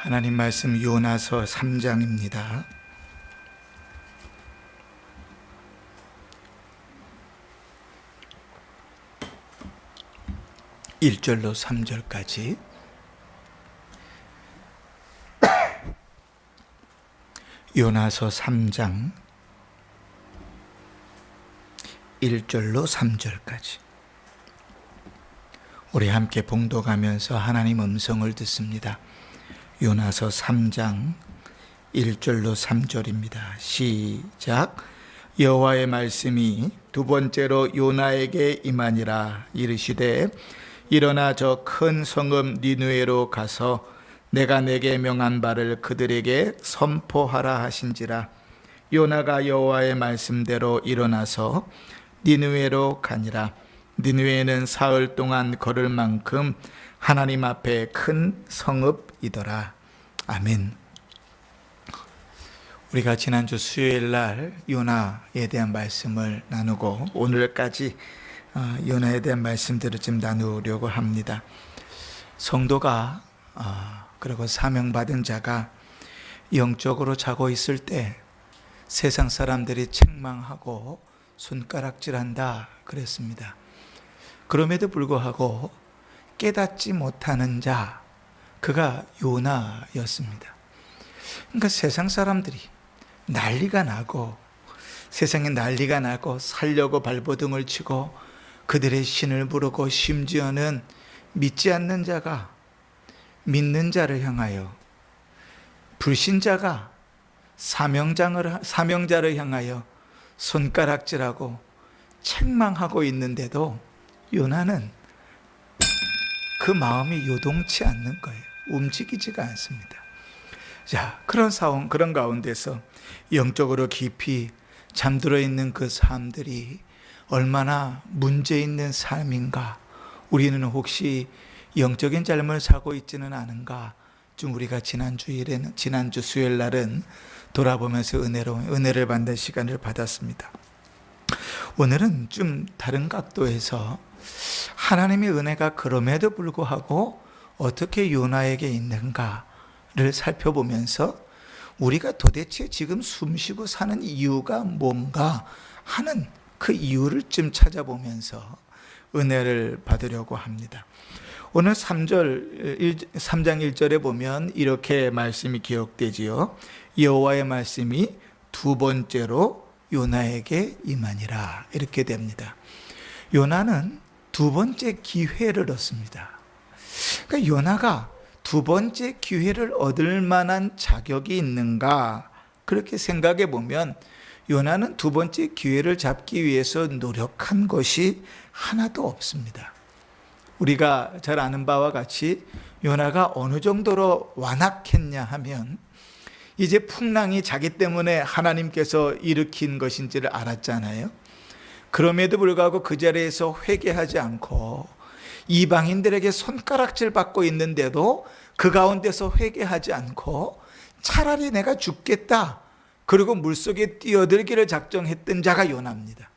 하나님 말씀 요나서 3장입니다. 1절로 3절까지. 요나서 3장 1절로 3절까지. 우리 함께 봉독하면서 하나님 음성을 듣습니다. 요나서 3장 1절로 3절입니다. 시작. 여호와의 말씀이 두 번째로 요나에게 임하니라. 이르시되 일어나 저 큰 성읍 니느웨로 가서 내가 내게 명한 바를 그들에게 선포하라 하신지라. 요나가 여호와의 말씀대로 일어나서 니느웨로 가니라. 니느웨는 사흘 동안 걸을 만큼 하나님 앞에 큰 성읍이더라. 아멘. 우리가 지난주 수요일 날 요나에 대한 말씀을 나누고 오늘까지 요나에 대한 말씀들을 좀 나누려고 합니다. 성도가 그리고 사명받은 자가 영적으로 자고 있을 때 세상 사람들이 책망하고 손가락질한다 그랬습니다. 그럼에도 불구하고 깨닫지 못하는 자, 그가 요나였습니다. 그러니까 세상 사람들이 난리가 나고, 세상에 난리가 나고 살려고 발버둥을 치고 그들의 신을 부르고, 심지어는 믿지 않는 자가 믿는 자를 향하여, 불신자가 사명자를 향하여 손가락질하고 책망하고 있는데도 요나는 그 마음이 요동치 않는 거예요. 움직이지가 않습니다. 자, 그런 상황, 그런 가운데서 영적으로 깊이 잠들어 있는 그 삶들이 얼마나 문제 있는 삶인가, 우리는 혹시 영적인 삶을 살고 있지는 않은가, 좀 우리가 지난주 수요일 날은 돌아보면서 은혜를 받는 시간을 받았습니다. 오늘은 좀 다른 각도에서 하나님의 은혜가 그럼에도 불구하고 어떻게 요나에게 있는가를 살펴보면서 우리가 도대체 지금 숨쉬고 사는 이유가 뭔가 하는 그 이유를 좀 찾아보면서 은혜를 받으려고 합니다. 오늘 3장 1절에 보면 이렇게 말씀이 기록되지요. 여호와의 말씀이 두 번째로 요나에게 임하니라. 이렇게 됩니다. 요나는 두 번째 기회를 얻습니다. 그러니까 요나가 두 번째 기회를 얻을 만한 자격이 있는가, 그렇게 생각해 보면 요나는 두 번째 기회를 잡기 위해서 노력한 것이 하나도 없습니다. 우리가 잘 아는 바와 같이 요나가 어느 정도로 완악했냐 하면, 이제 풍랑이 자기 때문에 하나님께서 일으킨 것인지를 알았잖아요. 그럼에도 불구하고 그 자리에서 회개하지 않고 이방인들에게 손가락질 받고 있는데도 그 가운데서 회개하지 않고 차라리 내가 죽겠다, 그리고 물속에 뛰어들기를 작정했던 자가 요나입니다.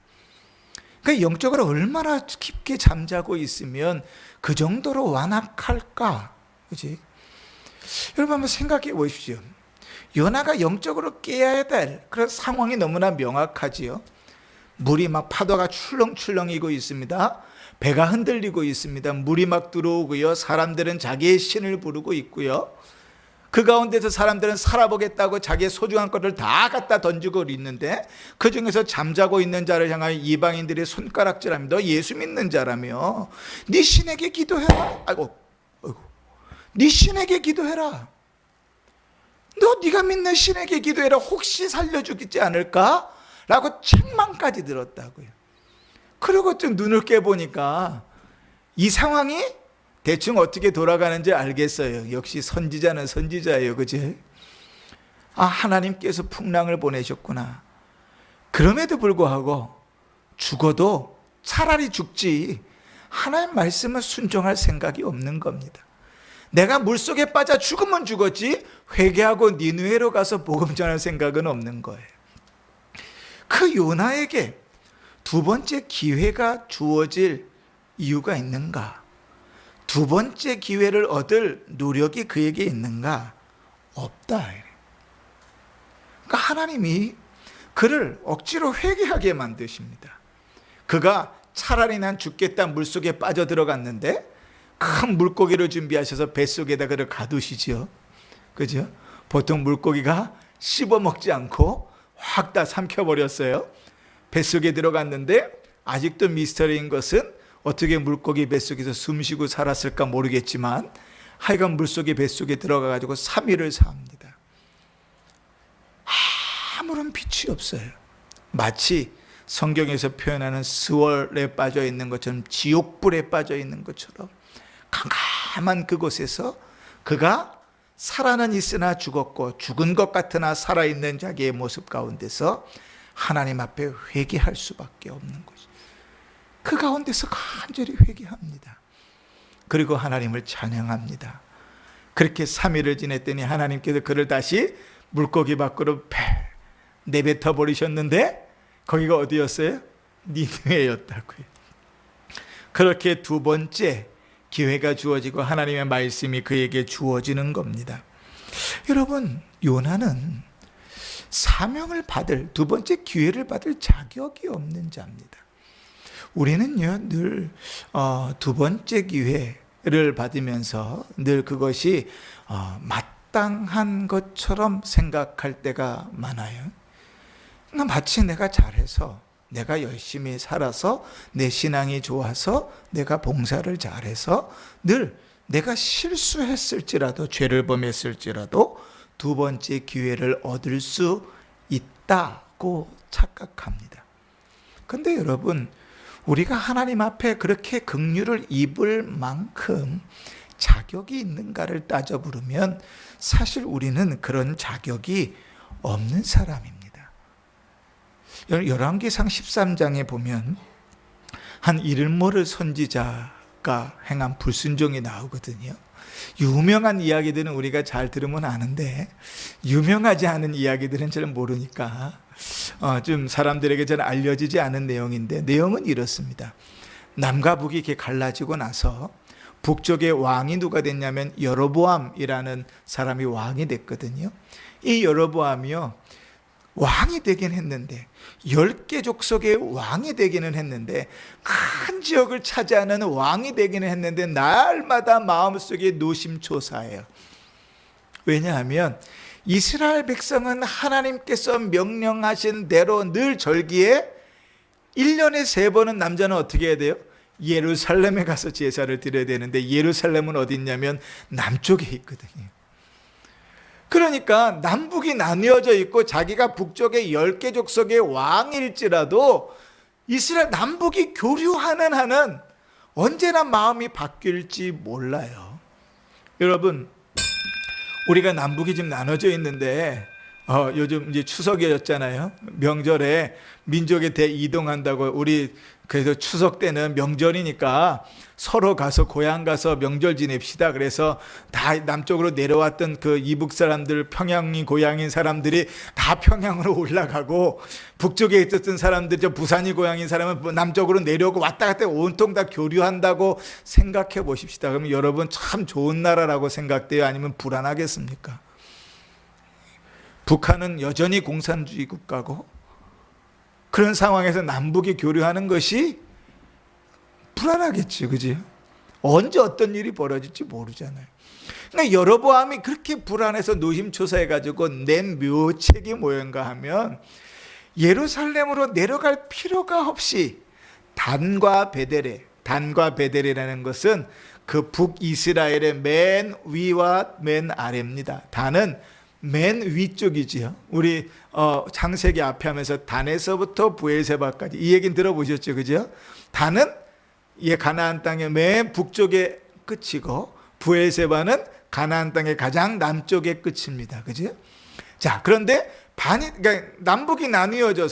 그러니까 영적으로 얼마나 깊게 잠자고 있으면 그 정도로 완악할까? 그렇지? 여러분 한번 생각해 보십시오. 요나가 영적으로 깨어야 될 그런 상황이 너무나 명확하지요. 물이 막 파도가 출렁출렁이고 있습니다. 배가 흔들리고 있습니다. 물이 막 들어오고요. 사람들은 자기의 신을 부르고 있고요. 그 가운데서 사람들은 살아보겠다고 자기의 소중한 것을 다 갖다 던지고 있는데, 그 중에서 잠자고 있는 자를 향하여 이방인들이 손가락질합니다. 너 예수 믿는 자라며 네 신에게 기도해라. 아이고. 네 신에게 기도해라. 네가 믿는 신에게 기도해라. 혹시 살려주겠지 않을까? 라고 책망까지 들었다고요. 그리고 좀 눈을 깨보니까 이 상황이 대충 어떻게 돌아가는지 알겠어요. 역시 선지자는 선지자예요. 그치? 하나님께서 풍랑을 보내셨구나. 그럼에도 불구하고 죽어도 차라리 죽지, 하나님 말씀을 순종할 생각이 없는 겁니다. 내가 물속에 빠져 죽으면 죽었지 회개하고 니느웨로 가서 복음 전할 생각은 없는 거예요. 그 요나에게 두 번째 기회가 주어질 이유가 있는가? 두 번째 기회를 얻을 노력이 그에게 있는가? 없다. 그러니까 하나님이 그를 억지로 회개하게 만드십니다. 그가 차라리 난 죽겠다 물속에 빠져들어갔는데 큰 물고기를 준비하셔서 뱃속에다 그를 가두시지요. 그죠? 보통 물고기가 씹어먹지 않고 확 다 삼켜버렸어요. 뱃속에 들어갔는데 아직도 미스터리인 것은 어떻게 물고기 뱃속에서 숨쉬고 살았을까 모르겠지만 하여간 물속에 뱃속에 들어가가지고 3일을 삽니다. 아무런 빛이 없어요. 마치 성경에서 표현하는 스월에 빠져 있는 것처럼, 지옥불에 빠져 있는 것처럼 캄캄한 그곳에서 그가 살아는 있으나 죽었고 죽은 것 같으나 살아있는 자기의 모습 가운데서 하나님 앞에 회개할 수밖에 없는 것이죠. 그 가운데서 간절히 회개합니다. 그리고 하나님을 찬양합니다. 그렇게 3일을 지냈더니 하나님께서 그를 다시 물고기 밖으로 내뱉어 버리셨는데 거기가 어디였어요? 니느웨였다고요. 그렇게 두 번째 기회가 주어지고 하나님의 말씀이 그에게 주어지는 겁니다. 여러분, 요나는 사명을 받을, 두 번째 기회를 받을 자격이 없는 자입니다. 우리는요, 늘 두 번째 기회를 받으면서 늘 그것이 마땅한 것처럼 생각할 때가 많아요. 마치 내가 잘해서, 내가 열심히 살아서, 내 신앙이 좋아서, 내가 봉사를 잘해서 늘 내가 실수했을지라도, 죄를 범했을지라도 두 번째 기회를 얻을 수 있다고 착각합니다. 그런데 여러분, 우리가 하나님 앞에 그렇게 긍휼을 입을 만큼 자격이 있는가를 따져 부르면 사실 우리는 그런 자격이 없는 사람입니다. 열왕기상 13장에 보면 한 이름 모를 선지자가 행한 불순종이 나오거든요. 유명한 이야기들은 우리가 잘 들으면 아는데 유명하지 않은 이야기들은 잘 모르니까 좀 사람들에게 잘 알려지지 않은 내용인데, 내용은 이렇습니다. 남과 북이 이렇게 갈라지고 나서 북쪽의 왕이 누가 됐냐면 여로보암이라는 사람이 왕이 됐거든요. 이 여로보암이요, 왕이 되긴 했는데 10개 족속의 왕이 되기는 했는데, 큰 지역을 차지하는 왕이 되기는 했는데 날마다 마음속에 노심초사해요. 왜냐하면 이스라엘 백성은 하나님께서 명령하신 대로 늘 절기에 1년에 3번은 남자는 어떻게 해야 돼요? 예루살렘에 가서 제사를 드려야 되는데 예루살렘은 어디 있냐면 남쪽에 있거든요. 그러니까 남북이 나뉘어져 있고 자기가 북쪽의 10개 족속의 왕일지라도 이스라엘 남북이 교류하는 한은 언제나 마음이 바뀔지 몰라요. 여러분, 우리가 남북이 지금 나눠져 있는데 요즘 이제 추석이었잖아요. 명절에 민족의 대이동한다고, 우리 그래서 추석 때는 명절이니까 서로 가서 고향 가서 명절 지냅시다. 그래서 다 남쪽으로 내려왔던 그 이북 사람들, 평양이 고향인 사람들이 다 평양으로 올라가고, 북쪽에 있었던 사람들, 저 부산이 고향인 사람은 남쪽으로 내려오고 왔다 갔다 온통 다 교류한다고 생각해 보십시다. 그러면 여러분 참 좋은 나라라고 생각돼요? 아니면 불안하겠습니까? 북한은 여전히 공산주의 국가고, 그런 상황에서 남북이 교류하는 것이 불안하겠지, 그지? 언제 어떤 일이 벌어질지 모르잖아요. 그러니까 여로보암이 그렇게 불안해서 노심초사해가지고 낸 묘책이 뭐였가 하면, 예루살렘으로 내려갈 필요가 없이 단과 베델이라는 것은 그 북이스라엘의 맨 위와 맨 아래입니다. 단은 맨 위쪽이지요. 우리 창세기 앞에 하면서 단에서부터 브엘세바까지, 이 얘기는 들어보셨죠, 그죠? 단은 가나안 땅의 맨 북쪽의 끝이고 브엘세바는 가나안 땅의 가장 남쪽의 끝입니다, 그죠? 자, 그런데 그러니까 남북이 나뉘어져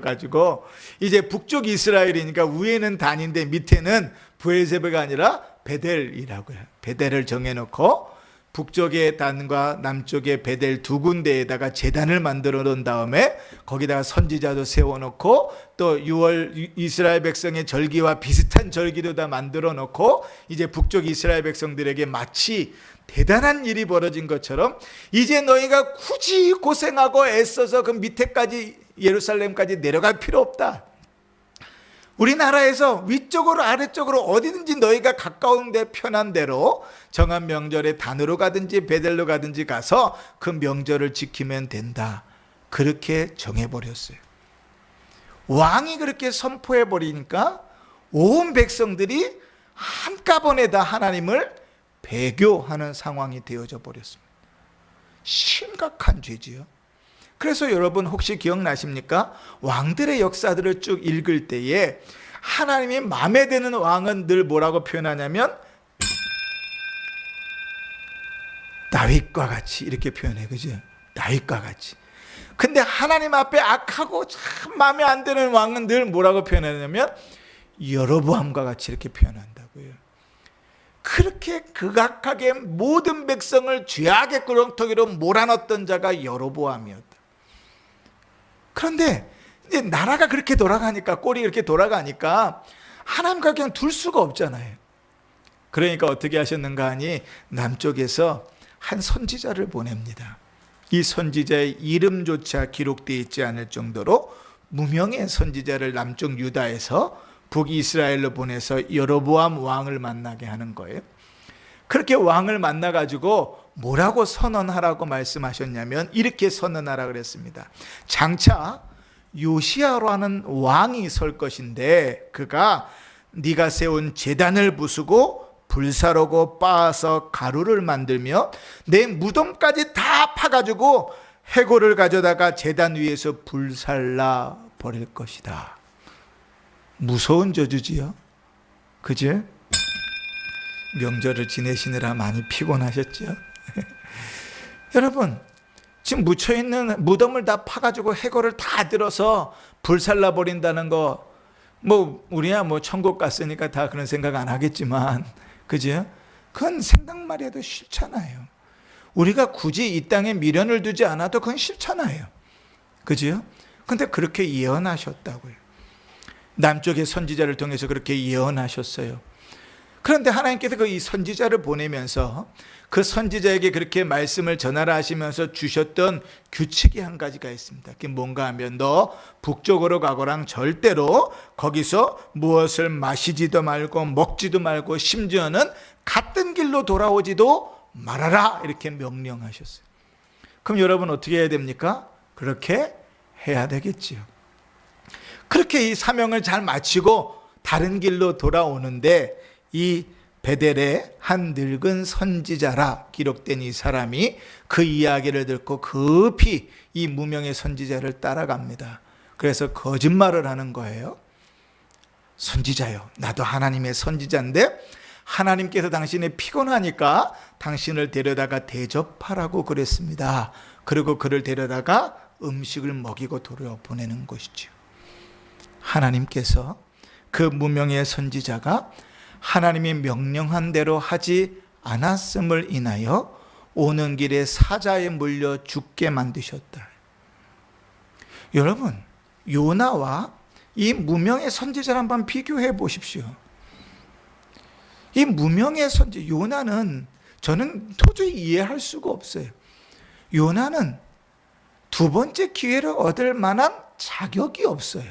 가지고 이제 북쪽 이스라엘이니까 위에는 단인데 밑에는 브엘세바가 아니라 베델이라고요. 베델을 정해놓고 북쪽의 단과 남쪽의 베델 두 군데에다가 제단을 만들어 놓은 다음에 거기다가 선지자도 세워놓고 또 6월 이스라엘 백성의 절기와 비슷한 절기도 다 만들어 놓고 이제 북쪽 이스라엘 백성들에게 마치 대단한 일이 벌어진 것처럼 이제 너희가 굳이 고생하고 애써서 그 밑에까지 예루살렘까지 내려갈 필요 없다. 우리나라에서 위쪽으로 아래쪽으로 어디든지 너희가 가까운 데 편한 대로 정한 명절에 단으로 가든지 베델로 가든지 가서 그 명절을 지키면 된다. 그렇게 정해버렸어요. 왕이 그렇게 선포해버리니까 온 백성들이 한꺼번에 다 하나님을 배교하는 상황이 되어져 버렸습니다. 심각한 죄지요. 그래서 여러분 혹시 기억나십니까? 왕들의 역사들을 쭉 읽을 때에 하나님이 마음에 드는 왕은 늘 뭐라고 표현하냐면 다윗과 같이 이렇게 표현해, 그죠? 다윗과 같이. 근데 하나님 앞에 악하고 참 마음에 안 드는 왕은 늘 뭐라고 표현하냐면 여로보암과 같이 이렇게 표현한다고요. 그렇게 극악하게 모든 백성을 죄악의 구렁텅이로 몰아넣었던 자가 여로보암이었다. 그런데 이제 나라가 그렇게 돌아가니까, 꼴이 이렇게 돌아가니까 하나님과 그냥 둘 수가 없잖아요. 그러니까 어떻게 하셨는가 하니 남쪽에서 한 선지자를 보냅니다. 이 선지자의 이름조차 기록되어 있지 않을 정도로 무명의 선지자를 남쪽 유다에서 북이스라엘로 보내서 여로보암 왕을 만나게 하는 거예요. 그렇게 왕을 만나가지고 뭐라고 선언하라고 말씀하셨냐면 이렇게 선언하라 그랬습니다. 장차 요시야라는 왕이 설 것인데 그가 네가 세운 제단을 부수고 불사르고 빻아서 가루를 만들며 내 무덤까지 다 파가지고 해골을 가져다가 제단 위에서 불살라 버릴 것이다. 무서운 저주지요. 그죠? 명절을 지내시느라 많이 피곤하셨죠? 여러분, 지금 묻혀있는 무덤을 다 파가지고 해골을 다 들어서 불살라 버린다는 거, 우리야 천국 갔으니까 다 그런 생각 안 하겠지만, 그죠? 그건 생각만 해도 싫잖아요. 우리가 굳이 이 땅에 미련을 두지 않아도 그건 싫잖아요. 그죠? 근데 그렇게 예언하셨다고요. 남쪽의 선지자를 통해서 그렇게 예언하셨어요. 그런데 하나님께서 이 선지자를 보내면서 그 선지자에게 그렇게 말씀을 전하라 하시면서 주셨던 규칙이 한 가지가 있습니다. 그게 뭔가 하면 너 북쪽으로 가거랑 절대로 거기서 무엇을 마시지도 말고 먹지도 말고 심지어는 같은 길로 돌아오지도 말아라 이렇게 명령하셨어요. 그럼 여러분 어떻게 해야 됩니까? 그렇게 해야 되겠지요. 그렇게 이 사명을 잘 마치고 다른 길로 돌아오는데 이 베델의 한 늙은 선지자라 기록된 이 사람이 그 이야기를 듣고 급히 이 무명의 선지자를 따라갑니다. 그래서 거짓말을 하는 거예요. 선지자요, 나도 하나님의 선지자인데 하나님께서 당신이 피곤하니까 당신을 데려다가 대접하라고 그랬습니다. 그리고 그를 데려다가 음식을 먹이고 돌려보내는 것이죠. 하나님께서 그 무명의 선지자가 하나님이 명령한 대로 하지 않았음을 인하여 오는 길에 사자에 물려 죽게 만드셨다. 여러분, 요나와 이 무명의 선지자를 한번 비교해 보십시오. 이 무명의 선지, 요나는 저는 도저히 이해할 수가 없어요. 요나는 두 번째 기회를 얻을 만한 자격이 없어요.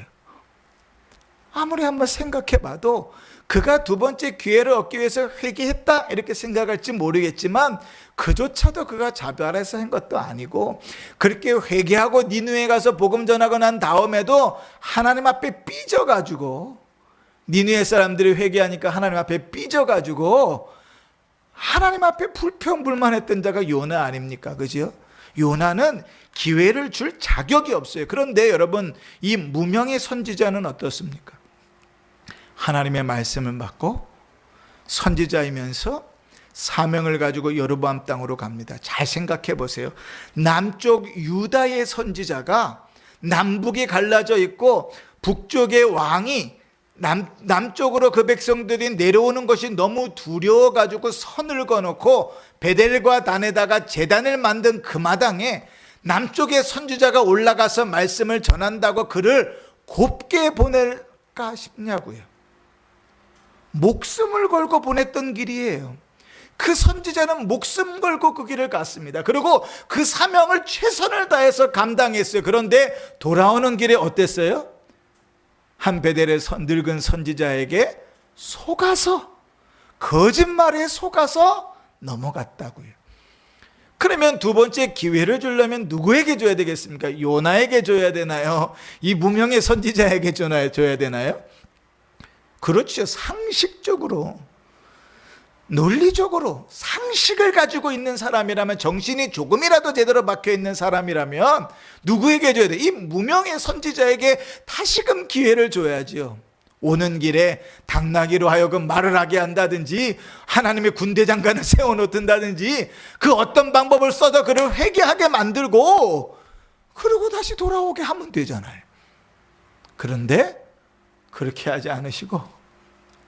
아무리 한번 생각해 봐도 그가 두 번째 기회를 얻기 위해서 회개했다 이렇게 생각할지 모르겠지만 그조차도 그가 자발해서 한 것도 아니고 그렇게 회개하고 니느웨에 가서 복음 전하고 난 다음에도 하나님 앞에 삐져가지고 니느웨 사람들이 회개하니까 하나님 앞에 삐져가지고 하나님 앞에 불평불만했던 자가 요나 아닙니까? 그죠? 요나는 기회를 줄 자격이 없어요. 그런데 여러분, 이 무명의 선지자는 어떻습니까? 하나님의 말씀을 받고 선지자이면서 사명을 가지고 여로보암 땅으로 갑니다. 잘 생각해 보세요. 남쪽 유다의 선지자가 남북이 갈라져 있고 북쪽의 왕이 남쪽으로 그 백성들이 내려오는 것이 너무 두려워가지고 선을 그어놓고 베델과 단에다가 제단을 만든 그 마당에 남쪽의 선지자가 올라가서 말씀을 전한다고 그를 곱게 보낼까 싶냐고요. 목숨을 걸고 보냈던 길이에요. 그 선지자는 목숨 걸고 그 길을 갔습니다. 그리고 그 사명을 최선을 다해서 감당했어요. 그런데 돌아오는 길에 어땠어요? 한 베델의 늙은 선지자에게 속아서, 거짓말에 속아서 넘어갔다고요. 그러면 두 번째 기회를 주려면 누구에게 줘야 되겠습니까? 요나에게 줘야 되나요? 이 무명의 선지자에게 줘야 되나요? 그렇죠. 상식적으로, 논리적으로 상식을 가지고 있는 사람이라면, 정신이 조금이라도 제대로 박혀 있는 사람이라면 누구에게 줘야 돼? 이 무명의 선지자에게 다시금 기회를 줘야지요. 오는 길에 당나귀로 하여금 말을 하게 한다든지, 하나님의 군대 장관을 세워놓든다든지, 그 어떤 방법을 써서 그를 회개하게 만들고 그리고 다시 돌아오게 하면 되잖아요. 그런데 그렇게 하지 않으시고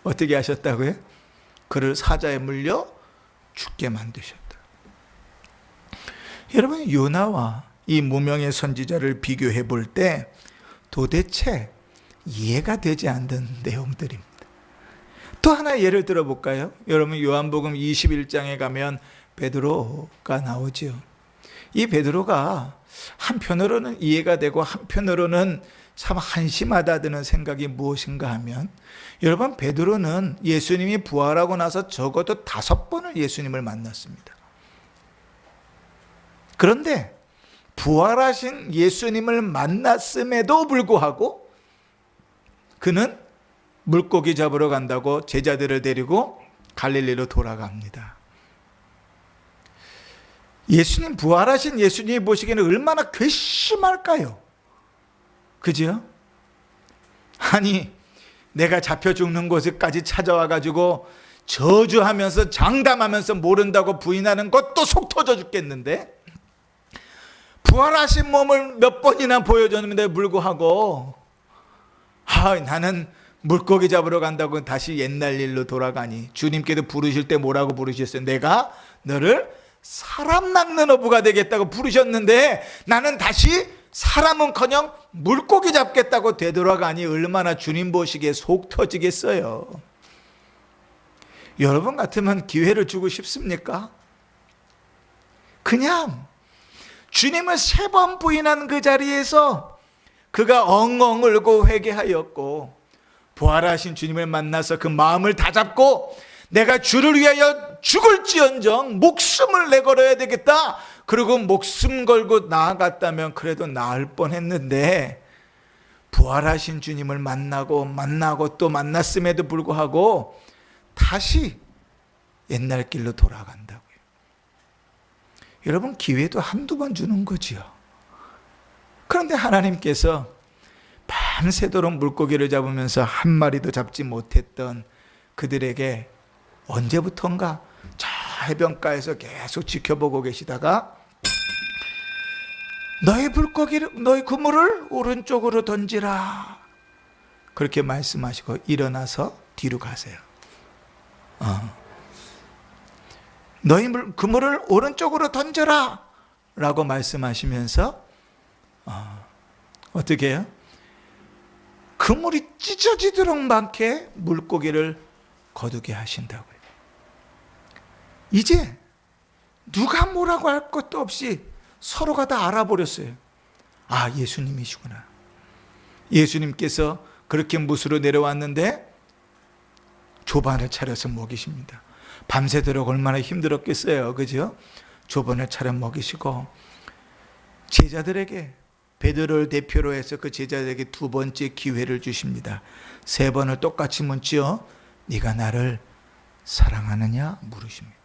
어떻게 하셨다고요? 그를 사자에 물려 죽게 만드셨다. 여러분, 요나와 이 무명의 선지자를 비교해 볼 때 도대체 이해가 되지 않는 내용들입니다. 또 하나 예를 들어 볼까요? 여러분, 요한복음 21장에 가면 베드로가 나오죠. 이 베드로가 한편으로는 이해가 되고 한편으로는 참 한심하다 드는 생각이 무엇인가 하면, 여러분, 베드로는 예수님이 부활하고 나서 적어도 5번을 예수님을 만났습니다. 그런데 부활하신 예수님을 만났음에도 불구하고 그는 물고기 잡으러 간다고 제자들을 데리고 갈릴리로 돌아갑니다. 예수님, 부활하신 예수님이 보시기에는 얼마나 괘씸할까요? 그죠? 아니, 내가 잡혀 죽는 곳까지 찾아와 가지고 저주하면서 장담하면서 모른다고 부인하는 것도 속 터져 죽겠는데, 부활하신 몸을 몇 번이나 보여줬는데 불구하고 나는 물고기 잡으러 간다고 다시 옛날 일로 돌아가니, 주님께도 부르실 때 뭐라고 부르셨어요? 내가 너를 사람 낚는 어부가 되겠다고 부르셨는데 나는 다시 사람은커녕 물고기 잡겠다고 되돌아가니 얼마나 주님 보시기에 속 터지겠어요. 여러분 같으면 기회를 주고 싶습니까? 그냥 주님을 3번 부인한 그 자리에서 그가 엉엉 울고 회개하였고, 부활하신 주님을 만나서 그 마음을 다잡고 내가 주를 위하여 죽을지언정 목숨을 내걸어야 되겠다, 그리고 목숨 걸고 나아갔다면 그래도 나을 뻔했는데, 부활하신 주님을 만나고 또 만났음에도 불구하고 다시 옛날 길로 돌아간다고요. 여러분, 기회도 한두 번 주는 거지요. 그런데 하나님께서 밤새도록 물고기를 잡으면서 한 마리도 잡지 못했던 그들에게 언제부턴가 저 해변가에서 계속 지켜보고 계시다가 너희 그물을 오른쪽으로 던지라, 그렇게 말씀하시고 일어나서 뒤로 가세요. 너희 그물을 오른쪽으로 던져라 라고 말씀하시면서 어떻게 해요? 그물이 찢어지도록 많게 물고기를 거두게 하신다고요. 이제 누가 뭐라고 할 것도 없이 서로가 다 알아버렸어요. 예수님이시구나. 예수님께서 그렇게 무수로 내려왔는데 조반을 차려서 먹이십니다. 밤새도록 얼마나 힘들었겠어요. 그죠? 조반을 차려 먹이시고 제자들에게, 베드로를 대표로 해서 그 제자들에게 2번째 기회를 주십니다. 3번을 똑같이 묻지요. 네가 나를 사랑하느냐 물으십니다.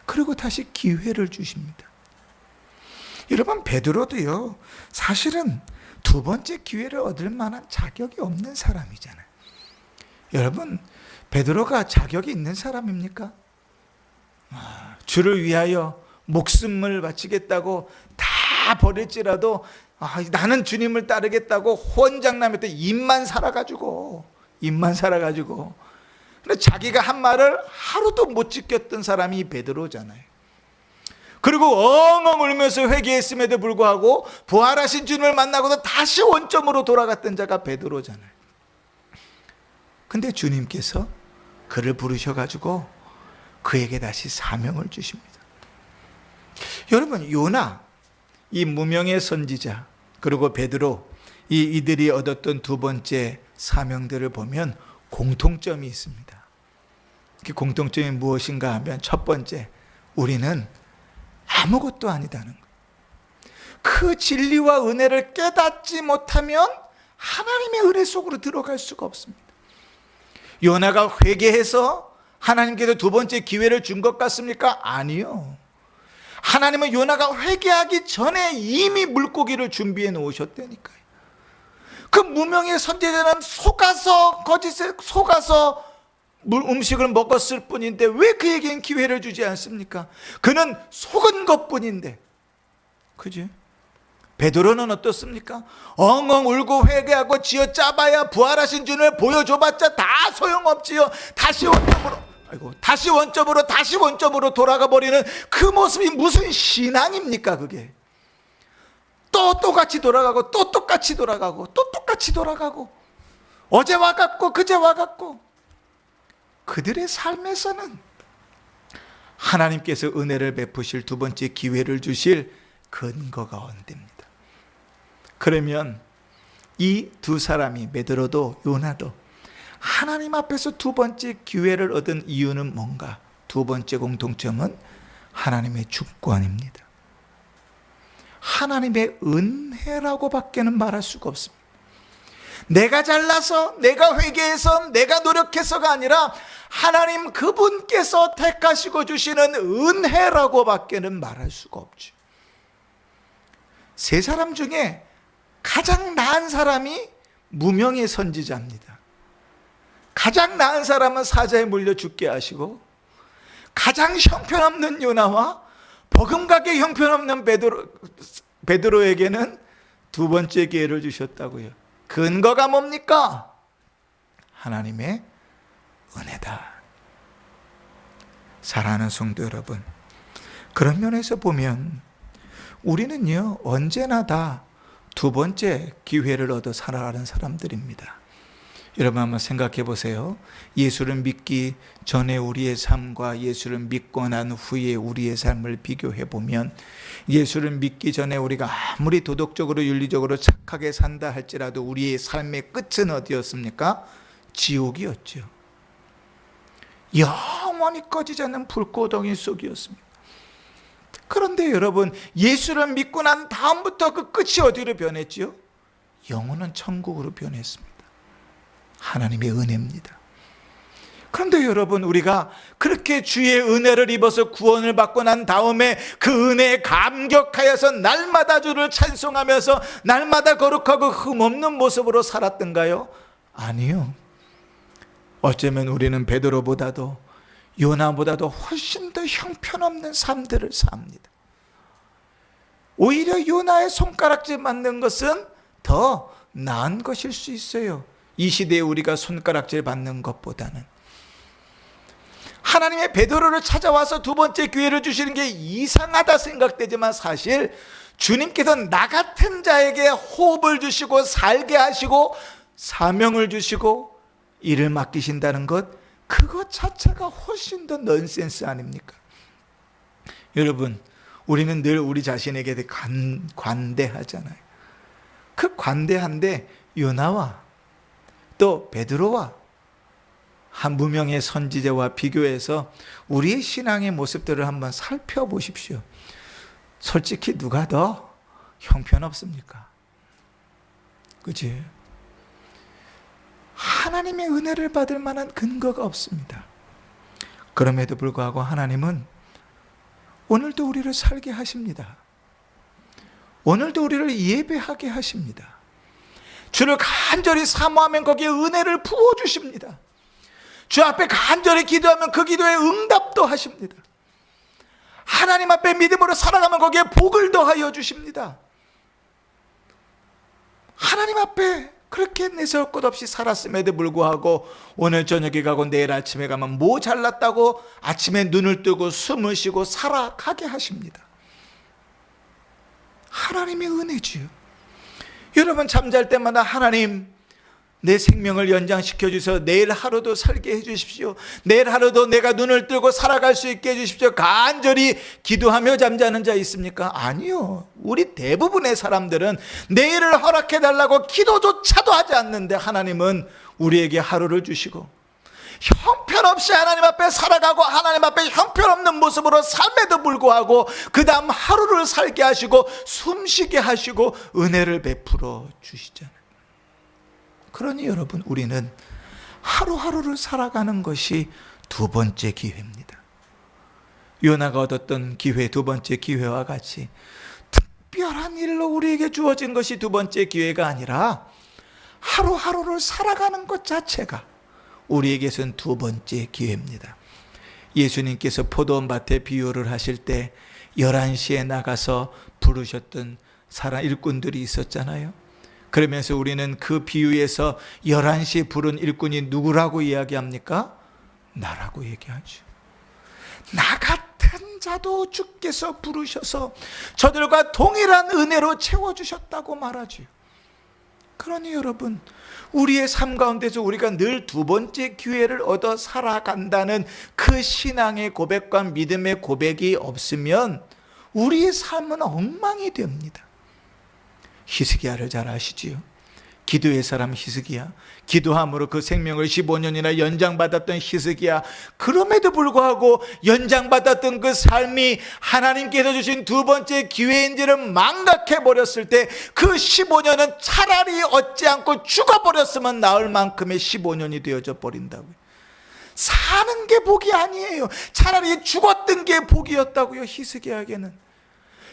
그리고 다시 기회를 주십니다. 여러분, 베드로도요, 사실은 2번째 기회를 얻을 만한 자격이 없는 사람이잖아요. 여러분, 베드로가 자격이 있는 사람입니까? 주를 위하여 목숨을 바치겠다고 다 버릴지라도 나는 주님을 따르겠다고 혼장남했던 입만 살아가지고 근데 자기가 한 말을 하루도 못 지켰던 사람이 베드로잖아요. 그리고 엉엉 울면서 회개했음에도 불구하고 부활하신 주님을 만나고도 다시 원점으로 돌아갔던 자가 베드로잖아요. 근데 주님께서 그를 부르셔가지고 그에게 다시 사명을 주십니다. 여러분, 요나, 이 무명의 선지자, 그리고 베드로, 이들이 얻었던 두 번째 사명들을 보면 공통점이 있습니다. 그 공통점이 무엇인가 하면, 첫 번째, 우리는 아무것도 아니다는 거예요. 그 진리와 은혜를 깨닫지 못하면 하나님의 은혜 속으로 들어갈 수가 없습니다. 요나가 회개해서 하나님께서 두 번째 기회를 준 것 같습니까? 아니요. 하나님은 요나가 회개하기 전에 이미 물고기를 준비해 놓으셨다니까요. 그 무명의 선지자는 거짓에 속아서 음식을 먹었을 뿐인데 왜 그에겐 기회를 주지 않습니까? 그는 속은 것뿐인데, 그지? 베드로는 어떻습니까? 엉엉 울고 회개하고 쥐어짜봐야 부활하신 주님을 보여줘봤자 다 소용없지요. 다시 원점으로 돌아가 버리는 그 모습이 무슨 신앙입니까? 그게 또 똑같이 돌아가고 또 똑같이 돌아가고 또 똑같이 돌아가고, 어제와 같고 그제와 같고. 그들의 삶에서는 하나님께서 은혜를 베푸실 두 번째 기회를 주실 근거가 없답니다. 그러면 이 두 사람이, 베드로도 요나도 하나님 앞에서 두 번째 기회를 얻은 이유는 뭔가? 두 번째 공통점은 하나님의 주권입니다. 하나님의 은혜라고 밖에는 말할 수가 없습니다. 내가 잘나서, 내가 회개해서, 내가 노력해서가 아니라 하나님 그분께서 택하시고 주시는 은혜라고 밖에는 말할 수가 없죠. 세 사람 중에 가장 나은 사람이 무명의 선지자입니다. 가장 나은 사람은 사자에 물려 죽게 하시고, 가장 형편없는 요나와 버금가게 형편없는 베드로에게는 두 번째 기회를 주셨다고요. 근거가 뭡니까? 하나님의 은혜다. 사랑하는 성도 여러분, 그런 면에서 보면 우리는요, 언제나 다 두 번째 기회를 얻어 살아가는 사람들입니다. 여러분 한번 생각해 보세요. 예수를 믿기 전에 우리의 삶과 예수를 믿고 난 후에 우리의 삶을 비교해 보면, 예수를 믿기 전에 우리가 아무리 도덕적으로 윤리적으로 착하게 산다 할지라도 우리의 삶의 끝은 어디였습니까? 지옥이었죠. 영원히 꺼지지 않는 불꽃덩이 속이었습니다. 그런데 여러분, 예수를 믿고 난 다음부터 그 끝이 어디로 변했지요? 영원한 천국으로 변했습니다. 하나님의 은혜입니다. 그런데 여러분, 우리가 그렇게 주의 은혜를 입어서 구원을 받고 난 다음에 그 은혜에 감격하여서 날마다 주를 찬송하면서 날마다 거룩하고 흠없는 모습으로 살았던가요? 아니요. 어쩌면 우리는 베드로보다도 요나보다도 훨씬 더 형편없는 삶들을 삽니다. 오히려 요나의 손가락질 맞는 것은 더 나은 것일 수 있어요. 이 시대에 우리가 손가락질 받는 것보다는. 하나님의 베드로를 찾아와서 두 번째 기회를 주시는 게 이상하다 생각되지만, 사실 주님께서 나 같은 자에게 호흡을 주시고 살게 하시고 사명을 주시고 일을 맡기신다는 것, 그것 자체가 훨씬 더 넌센스 아닙니까? 여러분, 우리는 늘 우리 자신에게 관대하잖아요. 그 관대한데 요나와 또 베드로와 한 무명의 선지자와 비교해서 우리의 신앙의 모습들을 한번 살펴보십시오. 솔직히 누가 더 형편없습니까? 그치? 하나님의 은혜를 받을 만한 근거가 없습니다. 그럼에도 불구하고 하나님은 오늘도 우리를 살게 하십니다. 오늘도 우리를 예배하게 하십니다. 주를 간절히 사모하면 거기에 은혜를 부어주십니다. 주 앞에 간절히 기도하면 그 기도에 응답도 하십니다. 하나님 앞에 믿음으로 살아가면 거기에 복을 더하여 주십니다. 하나님 앞에 그렇게 내세울 것 없이 살았음에도 불구하고 오늘 저녁에 가고 내일 아침에 가면 뭐 잘났다고 아침에 눈을 뜨고 숨을 쉬고 살아가게 하십니다. 하나님의 은혜지요. 여러분 잠잘 때마다 하나님 내 생명을 연장시켜 주셔서 내일 하루도 살게 해 주십시오. 내일 하루도 내가 눈을 뜨고 살아갈 수 있게 해 주십시오. 간절히 기도하며 잠자는 자 있습니까? 아니요. 우리 대부분의 사람들은 내일을 허락해 달라고 기도조차도 하지 않는데 하나님은 우리에게 하루를 주시고 형편없이 하나님 앞에 살아가고 하나님 앞에 형편없는 모습으로 삶에도 불구하고 그 다음 하루를 살게 하시고 숨쉬게 하시고 은혜를 베풀어 주시잖아요. 그러니 여러분 우리는 하루하루를 살아가는 것이 두 번째 기회입니다. 요나가 얻었던 기회, 두 번째 기회와 같이 특별한 일로 우리에게 주어진 것이 두 번째 기회가 아니라 하루하루를 살아가는 것 자체가 우리에게선 두 번째 기회입니다. 예수님께서 포도원밭에 비유를 하실 때 11시에 나가서 부르셨던 일꾼들이 있었잖아요. 그러면서 우리는 그 비유에서 11시에 부른 일꾼이 누구라고 이야기합니까? 나라고 얘기하죠. 나 같은 자도 주께서 부르셔서 저들과 동일한 은혜로 채워주셨다고 말하죠. 그러니 여러분 우리의 삶 가운데서 우리가 늘 두 번째 기회를 얻어 살아간다는 그 신앙의 고백과 믿음의 고백이 없으면 우리의 삶은 엉망이 됩니다. 히스기야를 잘 아시지요? 기도의 사람 히스기야, 기도함으로 그 생명을 15년이나 연장받았던 히스기야, 그럼에도 불구하고 연장받았던 그 삶이 하나님께서 주신 두 번째 기회인지를 망각해버렸을 때 그 15년은 차라리 얻지 않고 죽어버렸으면 나을 만큼의 15년이 되어져 버린다고요. 사는 게 복이 아니에요. 차라리 죽었던 게 복이었다고요. 히스기야에게는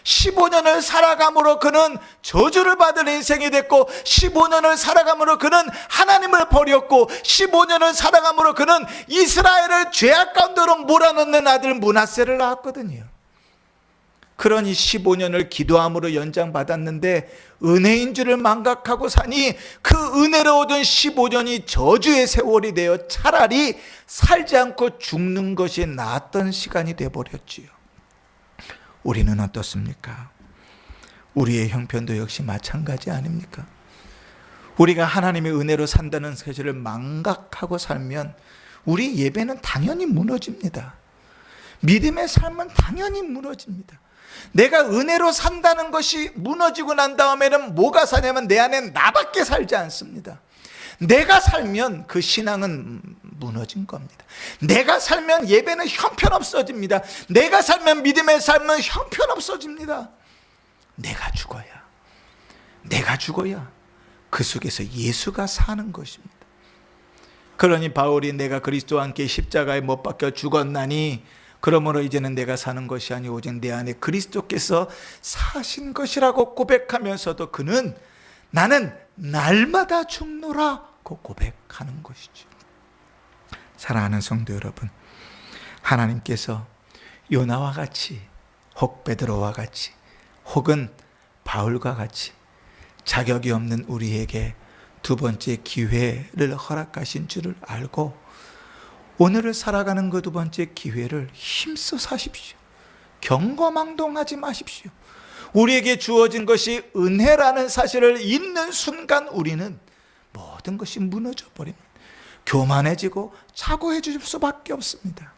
15년을 살아감으로 그는 저주를 받을 인생이 됐고 15년을 살아감으로 그는 하나님을 버렸고 15년을 살아감으로 그는 이스라엘을 죄악 가운데로 몰아넣는 아들 므낫세를 낳았거든요. 그러니 15년을 기도함으로 연장받았는데 은혜인 줄을 망각하고 사니 그 은혜로 얻은 15년이 저주의 세월이 되어 차라리 살지 않고 죽는 것이 나았던 시간이 되어버렸지요. 우리는 어떻습니까? 우리의 형편도 역시 마찬가지 아닙니까? 우리가 하나님의 은혜로 산다는 사실을 망각하고 살면 우리 예배는 당연히 무너집니다. 믿음의 삶은 당연히 무너집니다. 내가 은혜로 산다는 것이 무너지고 난 다음에는 뭐가 사냐면 내 안에 나밖에 살지 않습니다. 내가 살면 그 신앙은 무너진 겁니다. 내가 살면 예배는 형편없어집니다. 내가 살면 믿음의 삶은 형편없어집니다. 내가 죽어야 그 속에서 예수가 사는 것입니다. 그러니 바울이 내가 그리스도와 함께 십자가에 못 박혀 죽었나니 그러므로 이제는 내가 사는 것이 아니 오직 내 안에 그리스도께서 사신 것이라고 고백하면서도 그는 나는 날마다 죽노라고 고백하는 것이죠. 사랑하는 성도 여러분, 하나님께서 요나와 같이 혹 베드로와 같이 혹은 바울과 같이 자격이 없는 우리에게 두 번째 기회를 허락하신 줄을 알고 오늘을 살아가는 그 두 번째 기회를 힘써 사십시오. 경거망동하지 마십시오. 우리에게 주어진 것이 은혜라는 사실을 잊는 순간 우리는 모든 것이 무너져 버립니다. 교만해지고 차고해질 수밖에 없습니다.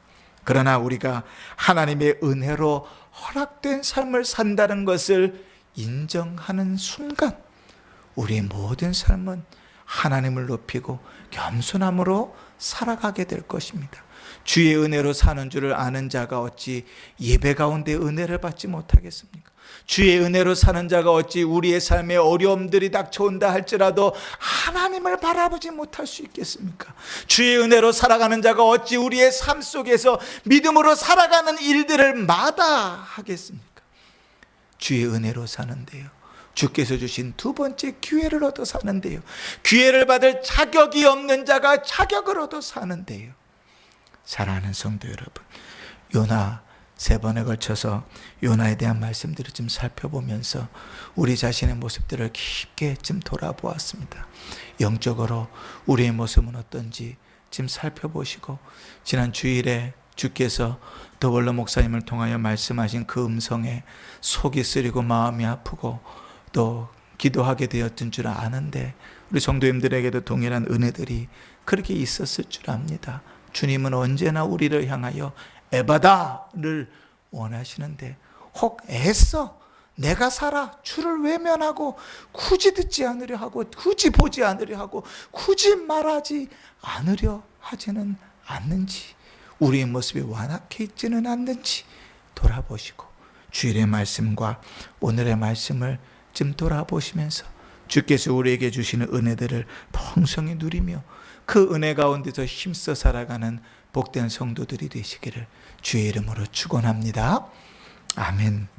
그러나 우리가 하나님의 은혜로 허락된 삶을 산다는 것을 인정하는 순간 우리의 모든 삶은 하나님을 높이고 겸손함으로 살아가게 될 것입니다. 주의 은혜로 사는 줄을 아는 자가 어찌 예배 가운데 은혜를 받지 못하겠습니까? 주의 은혜로 사는 자가 어찌 우리의 삶에 어려움들이 닥쳐온다 할지라도 하나님을 바라보지 못할 수 있겠습니까? 주의 은혜로 살아가는 자가 어찌 우리의 삶 속에서 믿음으로 살아가는 일들을 마다하겠습니까? 주의 은혜로 사는데요, 주께서 주신 두 번째 기회를 얻어 사는데요, 기회를 받을 자격이 없는 자가 자격을 얻어 사는데요. 사랑하는 성도 여러분, 요나 3번에 걸쳐서 요나에 대한 말씀들을 좀 살펴보면서 우리 자신의 모습들을 깊게 좀 돌아보았습니다. 영적으로 우리의 모습은 어떤지 지금 살펴보시고, 지난 주일에 주께서 더벌로 목사님을 통하여 말씀하신 그 음성에 속이 쓰리고 마음이 아프고 또 기도하게 되었던 줄 아는데, 우리 성도님들에게도 동일한 은혜들이 그렇게 있었을 줄 압니다. 주님은 언제나 우리를 향하여 에바다를 원하시는데, 혹 애써 내가 살아 주를 외면하고 굳이 듣지 않으려 하고 굳이 보지 않으려 하고 굳이 말하지 않으려 하지는 않는지, 우리의 모습이 완악해 있지는 않는지 돌아보시고, 주일의 말씀과 오늘의 말씀을 좀 돌아보시면서 주께서 우리에게 주시는 은혜들을 풍성히 누리며 그 은혜 가운데서 힘써 살아가는 복된 성도들이 되시기를 주의 이름으로 축원합니다. 아멘.